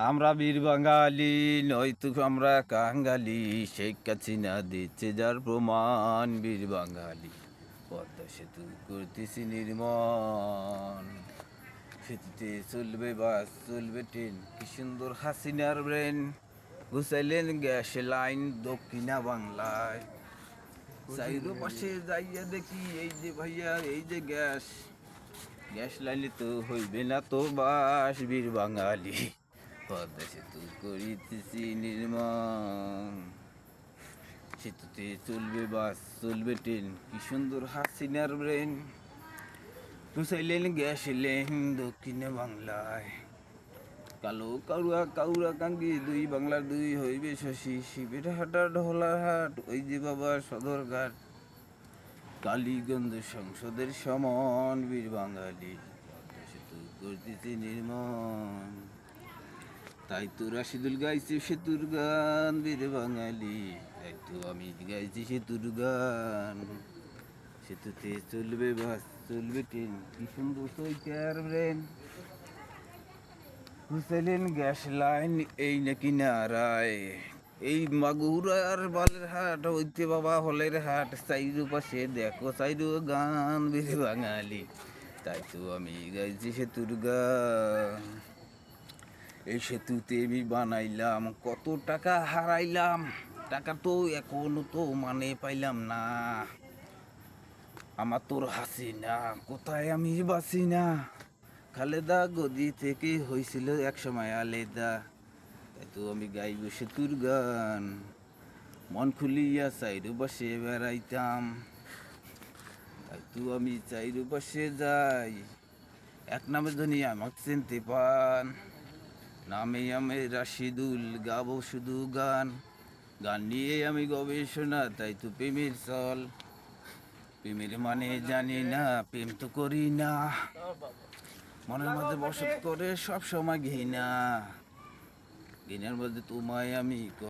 আমরা বীর বাঙালি নয়তো আমরা কাঙ্গালি, শেখ হাসিনা দিচ্ছে যার প্রমাণ। বীর বাঙালি পদ্মা সেতু করতেছি নির্মাণ, সেতুতে চলবে বাস চলবে ট্রেন, কি সুন্দর হাসিনার ব্রেন। ঘুষাইলেন গ্যাস লাইন দক্ষিণা বাংলায়, চাইরো পাশে যাইয়া দেখি এই যে ভাইয়া এই যে গ্যাস লাইনে তো হইবে না তো বাস। বীর বাঙালি পদ্মা সেতু করিতেছি নির্মাণ, সেতুতে চলবে বাস চলবে ট্রেন, কি সুন্দর হাসিনার ব্রেন। ঘুষাইলেন গ্যাস লাইন দক্ষিণে বাংলায়, কালো কাউরা কাউরা কাঙ্গি দুই বাংলার দুই হইবে শশী। শিবের হাটা ঢোলার হাট ওই যে বাবা সদরঘাট, কালীগঞ্জ সংসদের সমান। বীর বাঙালি পদ্মা সেতু করতেছি নির্মাণ, তাই তো রাশিদুল গাইছে সেতুর গান। বীর বাঙালি তাই তো আমি গাইছি সেতুর গান, সেতুতে চলবে বাস চলবে ট্রেন, কি সুন্দর সৈকার ব্রেন। ঘুষাইলেন গ্যাস লাইন এই নাকি নারায়, এই মাগুরার বালের হাট হইতে বাবা হলের হাট, চাইরু পাশে দেখো চাইরু গান। বীর বাঙালি তাই তো আমি গাইছি সেতুর গান, এই সেতুতে আমি বানাইলাম কত টাকা হারাইলাম, টাকা তো এখনো তো মানে পাইলাম না। আমার তোর হাসিনা কোথায় আমি বাসি না, খালেদা গদি থেকে হয়েছিল এক সময় আলেদা। তাই তো আমি গাইব সেতুর গান, মন খুলিয়া চাইরু বসে বেড়াইতাম। তাই তো আমি চাইরু বসে যাই, এক নামে ধনী আমাকে চিনতে পান। নামে আমি রাশিদুল, গাবো শুধু গান, গান নিয়ে আমি গবেষণা। তাই তো প্রেমের চল, প্রেমের মানে জানি না, প্রেম তো করি না, মনের মধ্যে বসত করে সব সময় ঘৃণা, ঘৃণার মধ্যে তোমায় আমি